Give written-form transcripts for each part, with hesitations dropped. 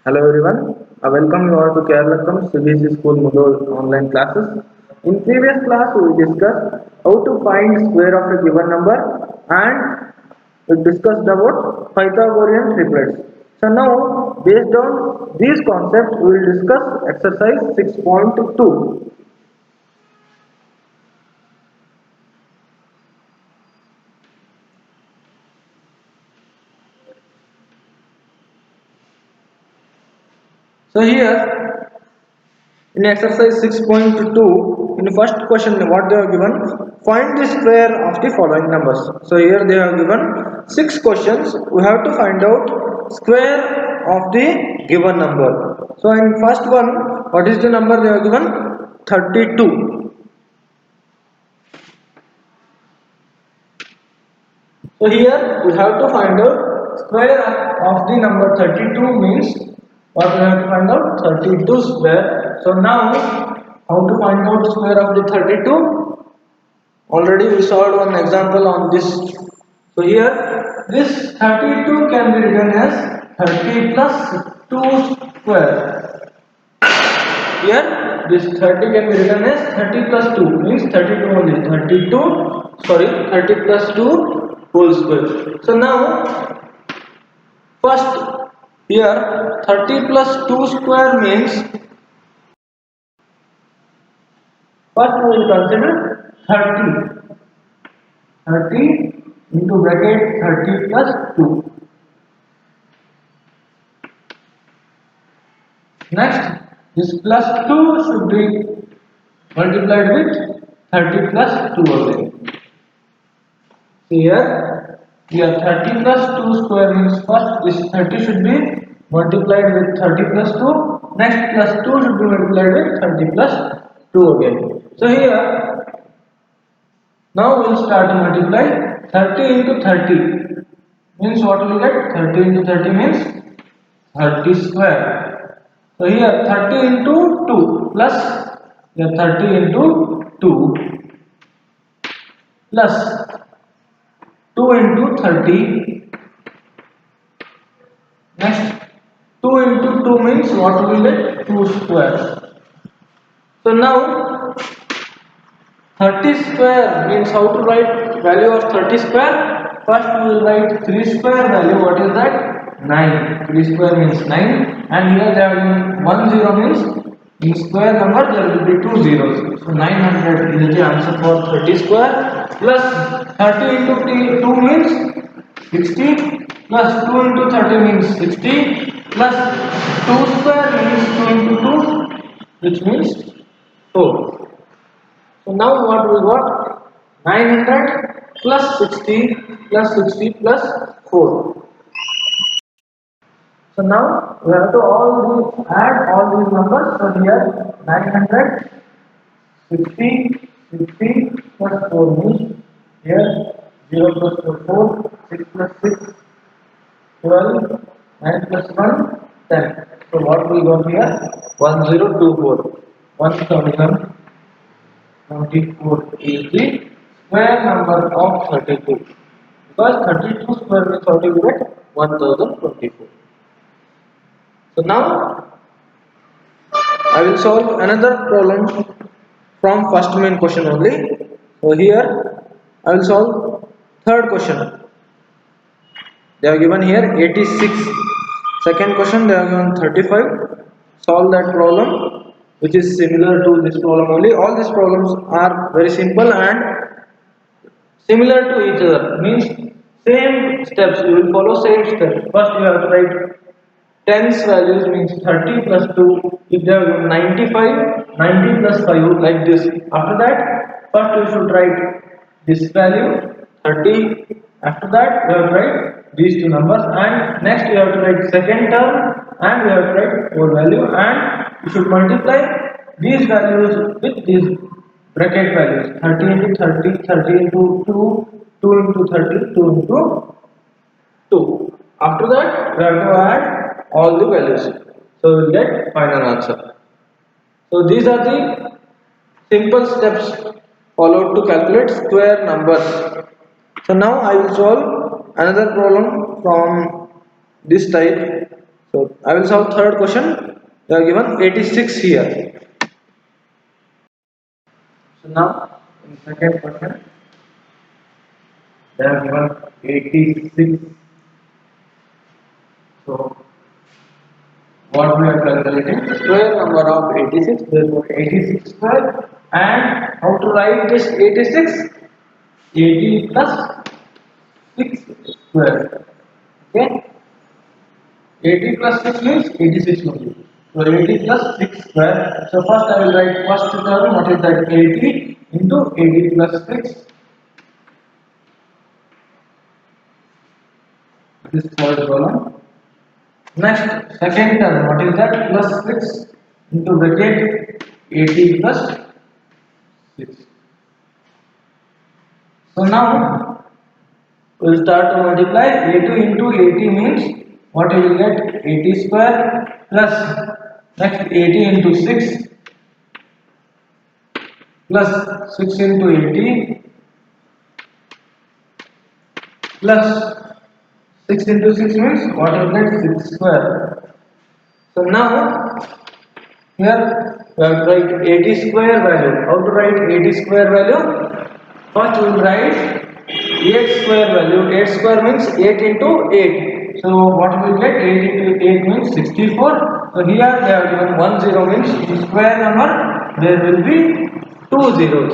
Hello everyone, welcome you all to Keralakkam CBSE School Mudol online classes. In previous class we discussed how to find square of a given number and we discussed about Pythagorean triplets. So now based on these concepts we will discuss exercise 6.2. So here in exercise 6.2, in the first question, what they have given? Find the square of the following numbers. So here they have given 6 questions. We have to find out square of the given number. So in first one, what is the number they have given? 32. So here we have to find out square of the number 32 means what we have to find out? 32 square. So now how to find out square of the 32? Already we solved one example on this. So here this 32 can be written as 30 plus 2 square. Here this 30 can be written as 30 plus 2 means 32 only. 30 plus 2 whole square. So now first here 30 plus 2 square means first we will consider 30. 30 into bracket 30 plus 2. Next, this plus 2 should be multiplied with 30 plus 2 again. Here, 30 plus 2 square means first this 30 should be multiplied with 30 plus 2. Next plus 2 should be multiplied with 30 plus 2 again. So here, now we will start to multiply 30 into 30 means what we will get? 30 into 30 means 30 square. So here 30 into 2 plus here 30 into 2 plus 2 into 30. Next 2 into 2 means what we will get? 2 square. So now 30 square means how to write value of 30 square? First we will write 3 square value. What is that? 9. 3 square means 9 and here they are in 1 0 means in square number there will be 2 zeros. So 900 is the answer for 30 square plus 30 into 2 means 60 plus 2 into 30 means 60 plus 2 square means 2 into 2 which means 4. So now what we got? 900 plus 60 plus 60 plus 4. So now we have to add all these numbers. So here 900, 60 plus 4 means here 0 plus 4, 6 plus 6, 12, 9 plus 1, 10. So what we got here? 1024. 1024 is the square number of 32 because 32 square means how do you get 1024. So now I will solve another problem from first main question only. So here I will solve third question. They are given here 86. Second question they are given 35. Solve that problem which is similar to this problem only. All these problems are very simple and similar to each other means same steps. You will follow same steps. First you have to write tens values means 30 plus 2. If they are 95, 90 plus 5 like this. After that first you should write this value 30. After that you have to write these two numbers and next you have to write second term and you have to write four value and you should multiply these values with these bracket values 30 into 30, 30 into 2, 2 into 30, 2 into 2. After that we have to add all the values. So we will get final answer. So these are the simple steps followed to calculate square numbers. So now I will solve another problem from this type. So I will solve third question. They are given 86 here. So now in second question they are given 86. So what we are calculating? Square number of 86. Therefore 86 square. And how to write this 86? 80 plus 6 square. Okay. 80 plus 6 means 86 only. So 80 plus 6 square. So first I will write first term. What is that? 80 into 80 plus 6. This third column. Next, second term. What is that? Plus 6 into bracket 80 plus 6. So now we will start to multiply. 82 into 80 means what you will get? 80 square plus next 80 into 6 plus 6 into 80 plus 6 into 6 means what you get? 6 square. So now here we have to write 80 square value. How to write 80 square value? First we will write 8 square value. 8 square means 8 into 8. So what we will get? 8 into 8 means 64. So here they have given 1 0 means in square number there will be 2 zeros.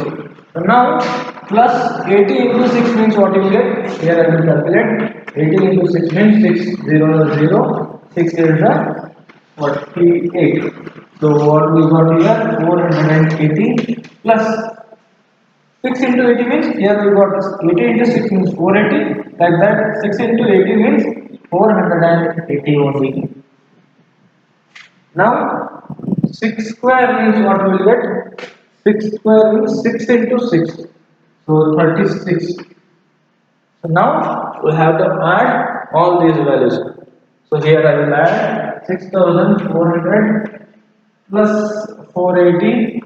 So now plus 80 into 6 means what you will get? Here I will calculate. 80 into 6 means 6 0 0. 6 is the 48. So what we got here? 480 plus 6 into 80 means here we got 80 into 6 means 480. Like that 6 into 80 means 480 only. Now 6 square means what we will get? 6 square means 6 into 6. So 36. So now we have to add all these values. So here I will add 6400 plus 480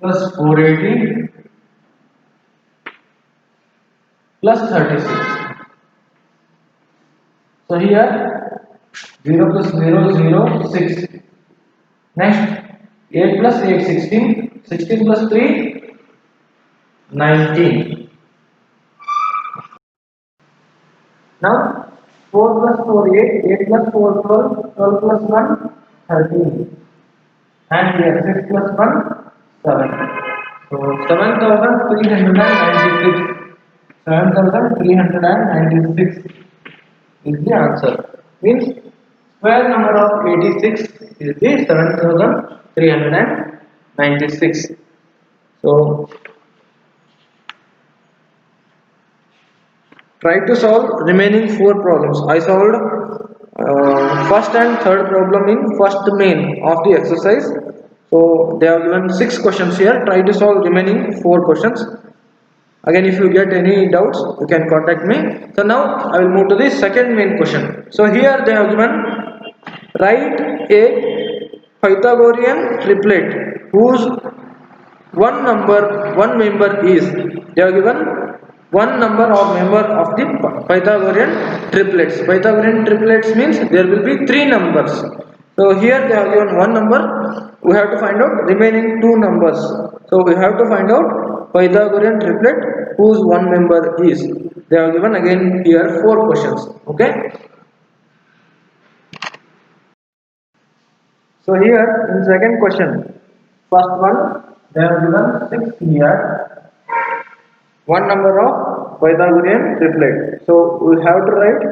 plus 480 plus 36. So here 0 plus 0 0 6. Next 8 plus 8 16. 16 plus 3 19. Now 4 plus 4 8. 8 plus 4 12. 12 plus 1 13. And here 6 plus 1 7. So 7396. 7396 is the answer. Means square number of 86 is the 7396. So try to solve remaining 4 problems. I solved first and third problem in first main of the exercise. So they have given 6 questions here. Try to solve remaining 4 questions. Again, if you get any doubts, you can contact me. So now I will move to the second main question. So here they have given write a Pythagorean triplet whose one member is. They have given one number or member of the Pythagorean triplets. Pythagorean triplets means there will be 3 numbers. So here they have given one number. We have to find out remaining 2 numbers. So we have to find out Pythagorean triplet whose one member is. They have given again here 4 questions. Okay. So here in second question, first one they have given 6 here. One number of Pythagorean triplet. So we have to write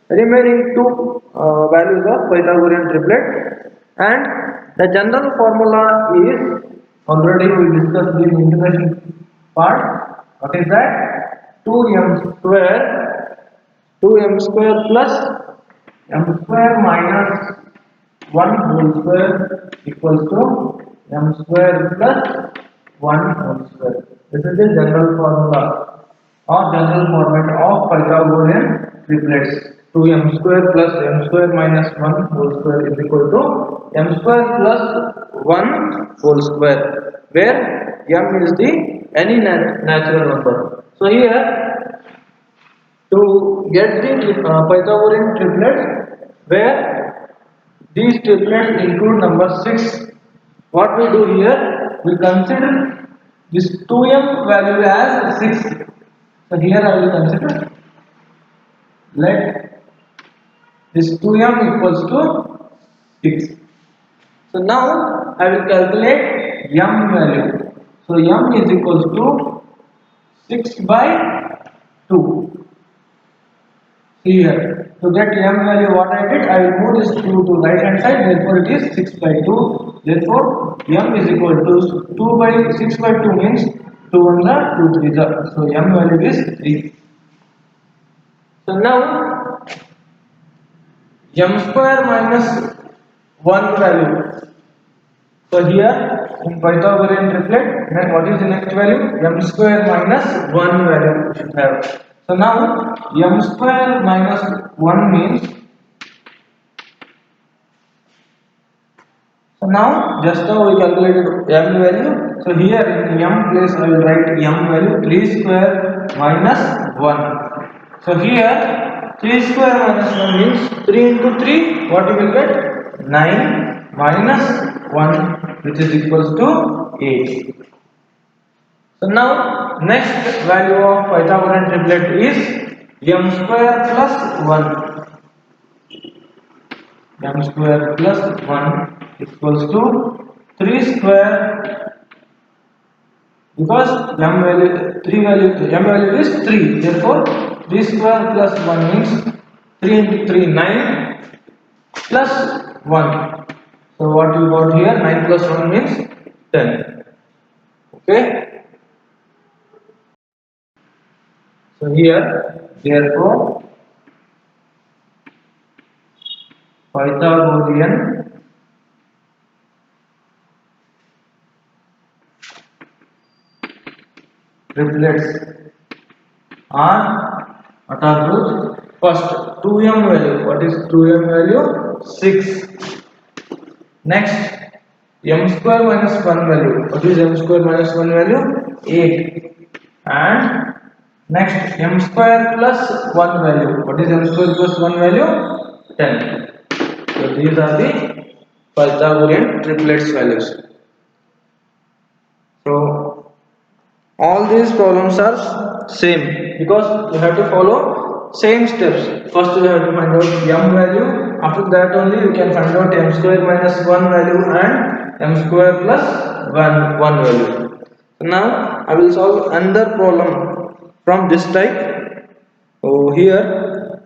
remaining 2 values of Pythagorean triplet, and the general formula is already we discussed in integration part. What is that? 2m square plus m square minus 1 whole square equals to m square plus 1 whole square. This is the general formula or general format of Pythagorean triplets. 2m square plus m square minus 1 whole square is equal to m square plus 1 whole square, where m is the any natural number. So here to get the Pythagorean triplets where these triplets include number 6. What we do here, we consider this 2m value as 6. So here I will consider, let this 2m equals to 6. So now I will calculate m value. So m is equals to 6 by 2. Here, to get m value, what I did, I will move this 2 to right hand side, therefore it is 6 by 2. Therefore m is equal to 2 by 6 by 2 means 2 on the 2 3 the. So m value is 3. So now m square minus 1 value. So here in Pythagorean triplet, then what is the next value? M square minus 1 value we should have. So now m square minus 1 means, so now just now we calculated m value. So here in m place I will write m value 3 square minus 1. So here 3 square minus 1 means 3 into 3, what you will get? 9 minus 1, which is equals to 8. So now next value of Pythagorean triplet is m square plus 1. M square plus 1 equals to 3 square, because m value is 3, therefore 3 square plus 1 means 3 into 3 9 plus 1. So what you got here, 9 plus 1 means 10. Okay. So here, therefore Pythagorean triplets are, what are those? First 2m value. What is 2m value? 6. Next m square minus 1 value. What is m square minus 1 value? 8. And next m square plus 1 value. What is m square plus 1 value? 10. So these are the Pythagorean triplets values. So all these problems are same because you have to follow same steps. First you have to find out m value. After that only you can find out m square minus 1 value and m square plus 1 value. So now I will solve another problem from this type. So here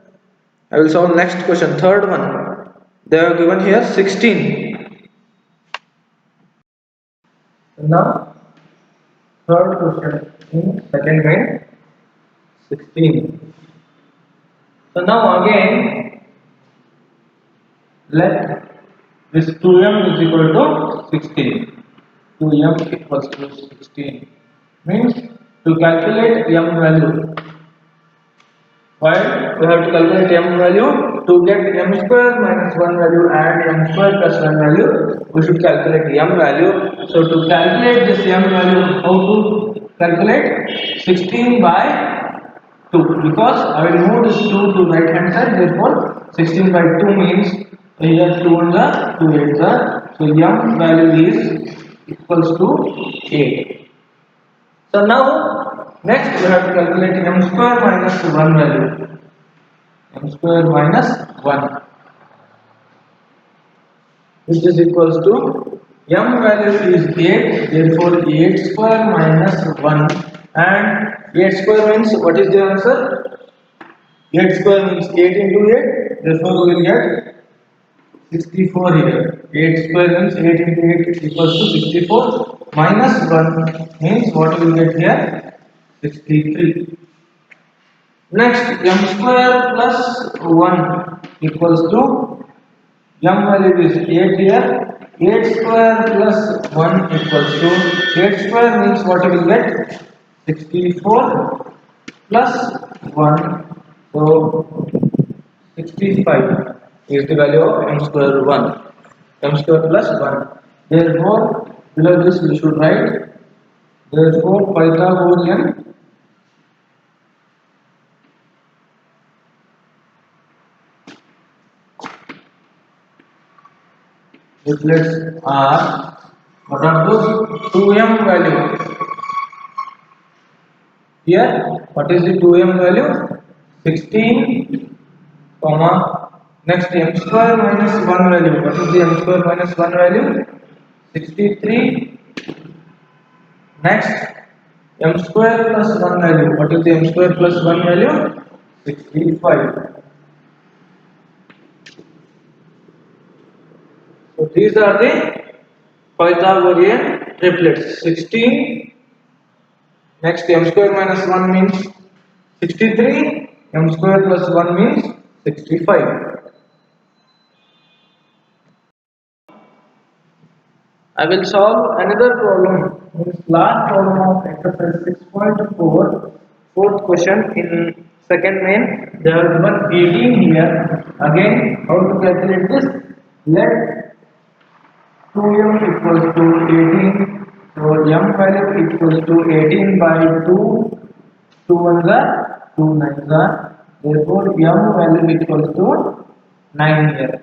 I will solve next question, third one. They are given here 16. Now third question in second main 16. So now again let this 2m is equal to 16. 2m equals to 16 means to calculate m value. Why we have to calculate m value? To get m square minus 1 value and m square plus 1 value, we should calculate m value. So to calculate this m value, how to calculate? 16 by 2, because I will move this 2 to right hand side, therefore 16 by 2 means here 2 on the 2 8 the, so m value is equals to 8. So now next we have to calculate m square minus 1 value. M square minus 1, which is equals to m value is 8, therefore 8 square minus 1, and 8 square means what is the answer? 8 square means 8 into 8, therefore we will get 64 here. 8 square means 8 into 8 equals to 64, minus 1 means what we will get here? 63. Next m square plus 1 equals to, m value is 8 here, 8 square plus 1 equals to, 8 square means what we will get? 64 plus 1, so 65 is the value of m square 1, m square plus 1. Therefore below this we should write, therefore Pythagorean triplets are, what are those? 2m value. Here, what is the 2m value? 16, comma, next m square minus 1 value. What is the m square minus 1 value? 63. Next, m square plus 1 value. What is the m square plus 1 value? 65. So these are the Pythagorean triplets. 16. Next, m square minus 1 means 63. M square plus 1 means 65. I will solve another problem. Means last problem of exercise 6.4, fourth question in second main. There is one 18 here. Again, how to calculate this? Let 2m equals to 18. So m value equals to 18 by 2. 2 ones are 2 nines are. Therefore, m value equals to 9 here.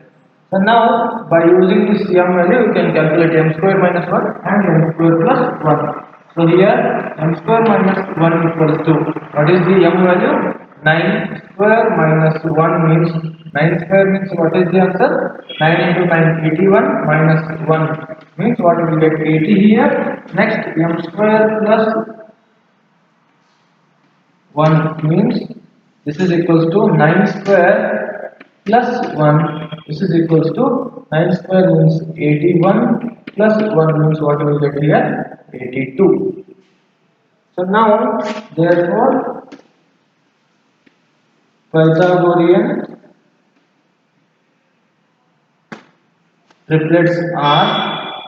So now, by using this m value, you can calculate m square minus 1 and m square plus 1. So here, m square minus 1 equals to, what is the m value? 9 square minus 1 means, 9 square means what is the answer? 9 into 9, 81 minus 1 means what will get 80 here. Next, m square plus 1 means this is equals to 9 square plus 1. This is equals to 9 square means 81 plus 1 means what we will get here? 82. So now, therefore, Pythagorean triplets are,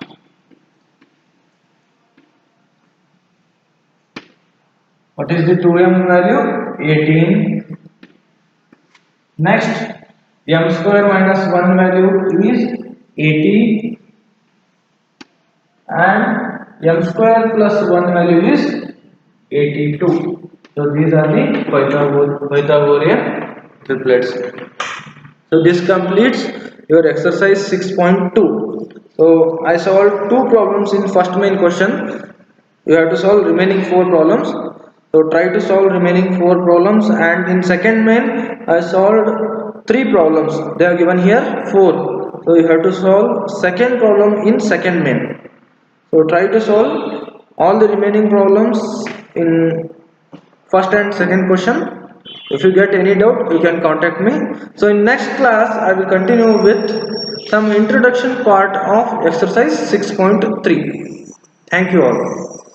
what is the 2m value? 18. Next, m square minus 1 value is 80 and m square plus 1 value is 82. So these are the Pythagorean triplets. So this completes your exercise 6.2. So I solved 2 problems in first main question. You have to solve remaining 4 problems. So try to solve remaining 4 problems, and in second main I solved 3 problems. They are given here 4. So you have to solve second problem in second main. So try to solve all the remaining problems in first and second question. If you get any doubt, you can contact me. So in next class I will continue with some introduction part of exercise 6.3. Thank you all.